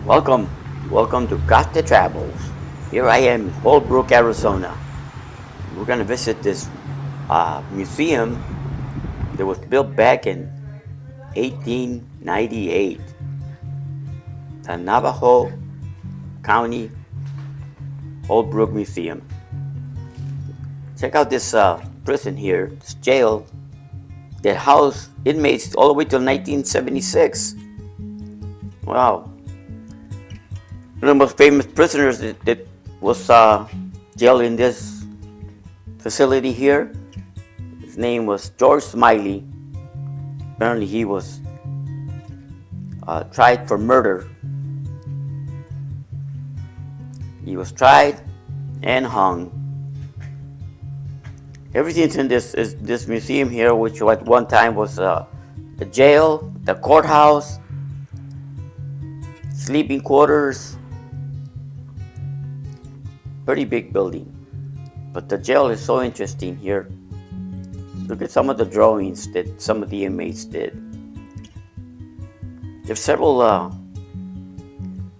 Welcome, welcome to Costa Travels. Here I am in Holbrook, Arizona. We're going to visit this museum that was built back in 1898, the Navajo County Holbrook Museum. Check out this prison here, this jail that housed inmates all the way till 1976. Wow. One of the most famous prisoners that was jailed in this facility here, his name was George Smiley. Apparently he was tried for murder. He was tried and hung. Everything's in this museum here, which at one time was the jail, the courthouse, sleeping quarters. Pretty big building. But the jail is so interesting here. Look at some of the drawings that some of the inmates did. There's several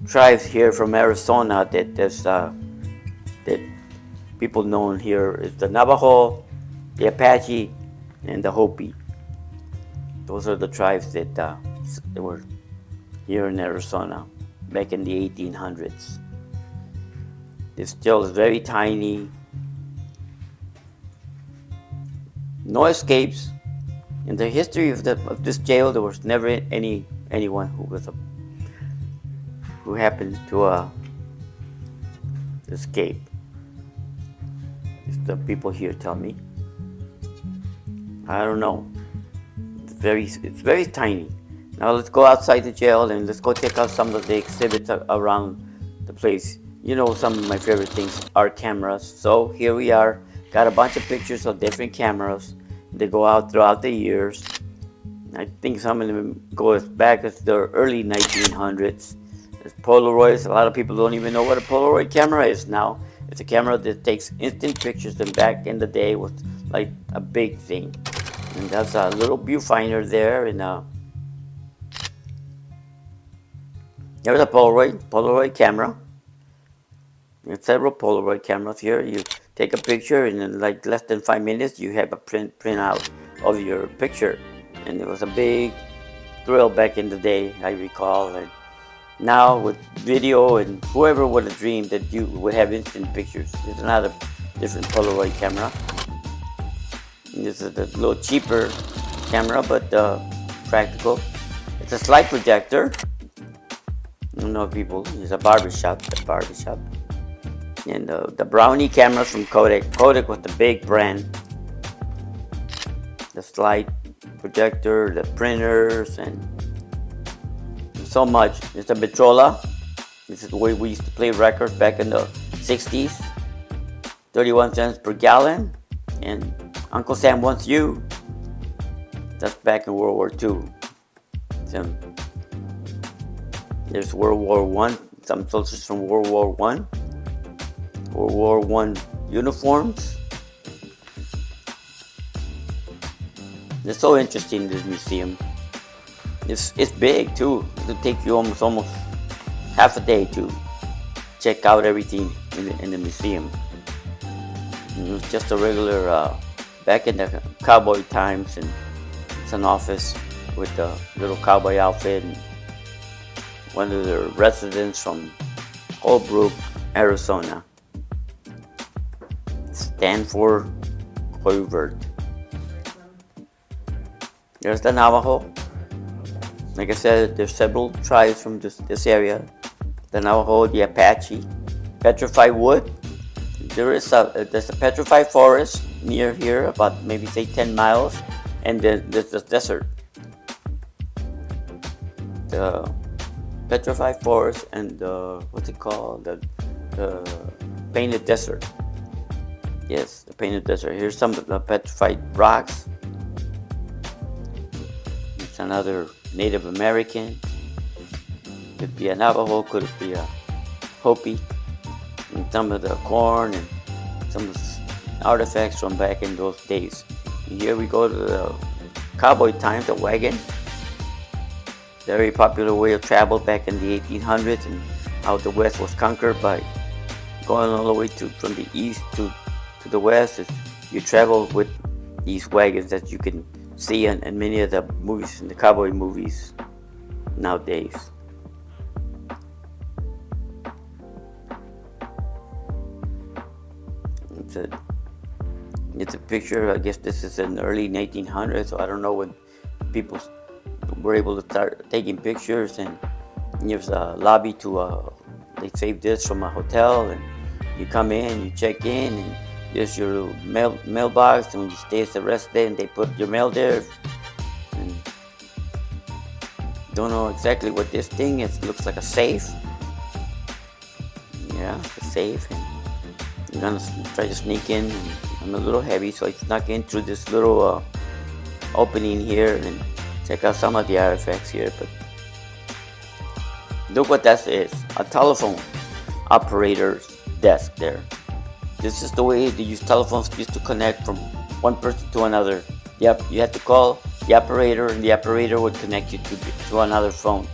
tribes here from Arizona that people known here is the Navajo, the Apache, and the Hopi. Those are the tribes that were here in Arizona back in the 1800s. This jail is very tiny. No escapes. In the history of this jail, there was never anyone who happened to escape. If the people here tell me, I don't know. It's very tiny. Now let's go outside the jail and let's go check out some of the exhibits around the place. You know, some of my favorite things are cameras. So here we are, got a bunch of pictures of different cameras. They go out throughout the years. I think some of them go as back as the early 1900s. There's Polaroids. A lot of people don't even know what a Polaroid camera is now. It's a camera that takes instant pictures, and back in the day was like a big thing. And that's a little viewfinder there, and there's a Polaroid camera. There's several Polaroid cameras here. You take a picture, and in like less than 5 minutes, you have a printout of your picture. And it was a big thrill back in the day, I recall. And now with video, and whoever would have dreamed that you would have instant pictures. There's another different Polaroid camera. And this is a little cheaper camera, but practical. It's a slide projector. I don't know if people, it's a barbershop. And the Brownie cameras from Kodak. Kodak was the big brand. The slide projector, the printers, and so much. It's a Betrola. This is the way we used to play records back in the 60s. 31 cents per gallon. And Uncle Sam Wants You. That's back in World War II. There's World War I. Some soldiers from World War I. World War I uniforms. It's so interesting, this museum. It's big too. It'll take you almost half a day to check out everything in the museum. It was just a regular, back in the cowboy times, and it's an office with a little cowboy outfit, and one of the residents from Holbrook, Arizona. Stanford Hoover. There's the Navajo. Like I said, there's several tribes from this area. The Navajo, the Apache, petrified wood. There's a petrified forest near here, about maybe say 10 miles, and then there's the desert. The petrified forest and what's it called? The painted desert. Yes, the painted desert. Here's some of the petrified rocks. It's another Native American. Could be a Navajo, could be a Hopi. And some of the corn and some of the artifacts from back in those days. And here we go to the cowboy times, the wagon. very popular way of travel back in the 1800s, and how the West was conquered by going all the way from the east to the west. You travel with these wagons that you can see in many of the movies, in the cowboy movies nowadays. It's a picture. I guess this is in the early 1900s, so I don't know when people were able to start taking pictures. And there's a lobby they saved this from a hotel, and you come in, you check in, and there's your mailbox, and when you stay the rest of the day, and they put your mail there. And don't know exactly what this thing is. It looks like a safe. Yeah, it's a safe. And I'm gonna try to sneak in. And I'm a little heavy, so I snuck in through this little opening here and check out some of the artifacts here. But look what that is, a telephone operator's desk there. This is the way they use telephones used to connect from one person to another. Yep, you had to call the operator, and the operator would connect you to another phone.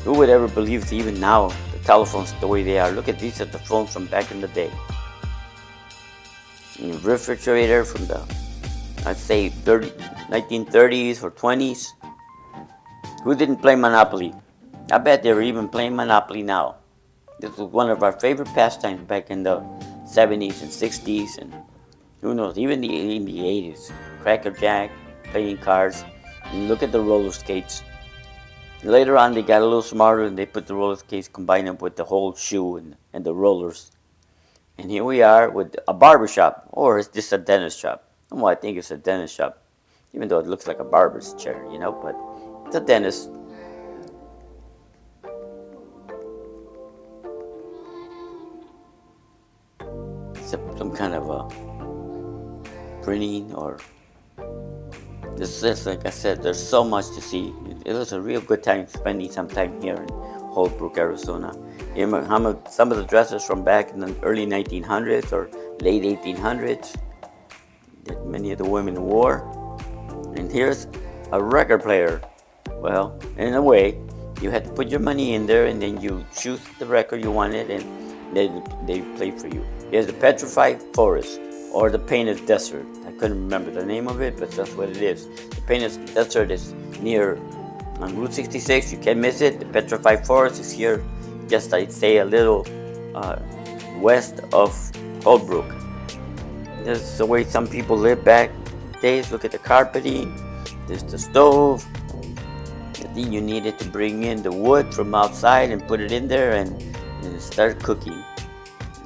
Who would ever believe even now the telephones the way they are? Look at these are the phones from back in the day. And the refrigerator from the, I'd say 1930s or 20s. Who didn't play Monopoly? I bet they were even playing Monopoly now. This was one of our favorite pastimes back in the 70s and 60s, and who knows, even in the 80s. Cracker Jack, playing cards, and look at the roller skates. Later on, they got a little smarter, and they put the roller skates, combined them with the whole shoe and the rollers. And here we are with a barber shop, or is this a dentist shop? Well, I think it's a dentist shop, even though it looks like a barber's chair, but it's a dentist. Some kind of a printing, or this is, like I said, there's so much to see. It was a real good time spending some time here in Holbrook, Arizona. Some of the dresses from back in the early 1900s or late 1800s that many of the women wore. And here's a record player. Well, in a way, you had to put your money in there, and then you choose the record you wanted, and they play for you. Here's the Petrified Forest, or the Painted Desert. I couldn't remember the name of it, but that's what it is. The Painted Desert is near on Route 66. You can't miss it. The Petrified Forest is here, just I'd say a little west of Holbrook. This is the way some people lived back days. Look at the carpeting. There's the stove. I think you needed to bring in the wood from outside and put it in there and start cooking.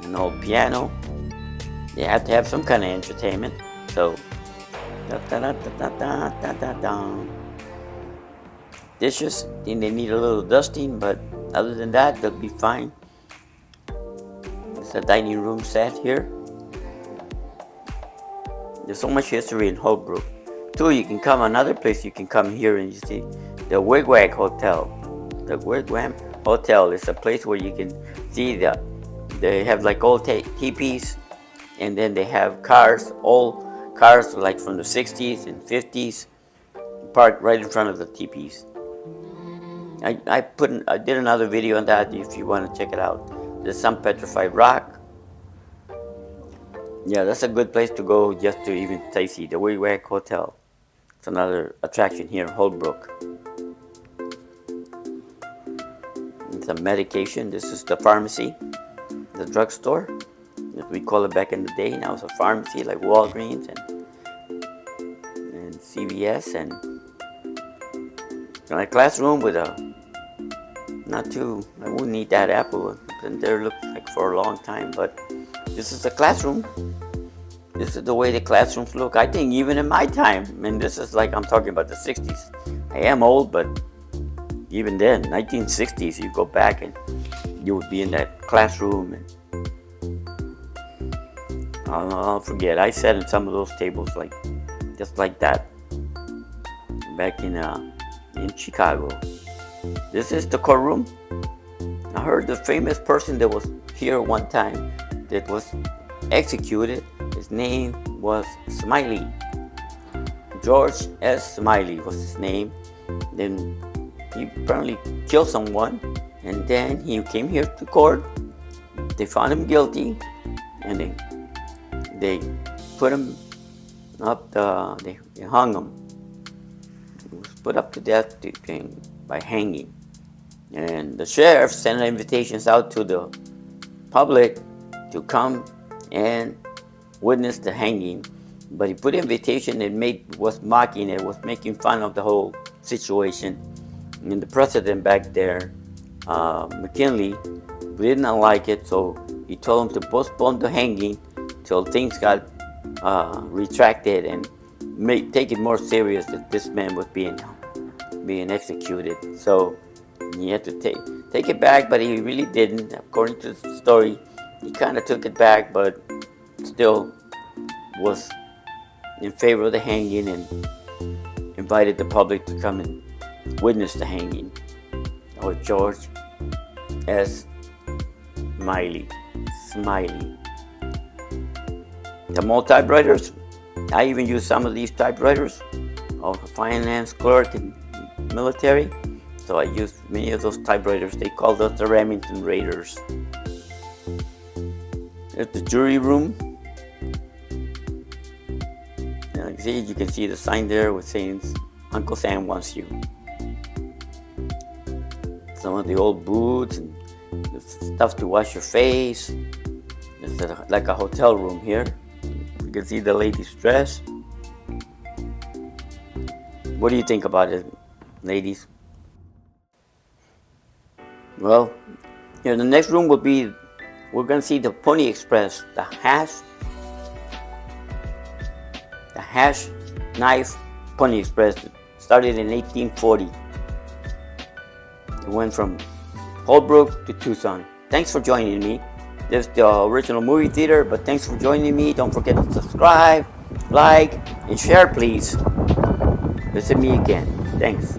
An old piano. You have to have some kind of entertainment. So, dishes, I think they need a little dusting, but other than that, they'll be fine. It's a dining room set here. There's so much history in Holbrook. Too, you can come another place. You can come here and you see the Wigwag Hotel. The Wigwam Hotel is a place where you can see they have like old teepees, and then they have cars, old cars like from the 60s and 50s, parked right in front of the teepees. I did another video on that if you want to check it out. There's some petrified rock. Yeah, that's a good place to go just to even see the Wigwag Hotel. It's another attraction here in Holbrook. It's a medication. This is the pharmacy, the drugstore, as we call it back in the day. Now it's a pharmacy like Walgreens and CVS, and a classroom with I wouldn't need that apple. It's been there looked like for a long time, but this is a classroom. This is the way the classrooms look. I think even in my time, and this is like I'm talking about the 60s. I am old, but even then, 1960s, you go back and you would be in that classroom, and I'll forget. I sat in some of those tables just like that back in Chicago. This is the courtroom. I heard the famous person that was here one time that was executed. His name was Smiley. George S. Smiley was his name. Then he apparently killed someone, and then he came here to court. They found him guilty, and they put him up. They hung him. He was put up to death by hanging. And the sheriff sent invitations out to the public to come and witness the hanging. But he put invitation and was mocking it, was making fun of the whole situation. And the president back there, McKinley, did not like it, so he told him to postpone the hanging till things got retracted and take it more serious that this man was being executed. So he had to take it back, but he really didn't. According to the story, he kind of took it back, but still was in favor of the hanging and invited the public to come and witness the hanging of George S. Smiley. The old typewriters, I even use some of these typewriters. I was a finance clerk in military, so I used many of those typewriters. They called us the Remington Raiders. There's the jury room. You can see the sign there with saying Uncle Sam wants you. Some of the old boots and the stuff to wash your face. It's like a hotel room here. You can see the lady's dress. What do you think about it, ladies? Well, here the next room will be, we're going to see the Pony Express, the hash knife Pony Express. Started in 1840. It went from Holbrook to Tucson. Thanks for joining me. This is the original movie theater, but thanks for joining me. Don't forget to subscribe, like, and share, please. Visit me again. Thanks.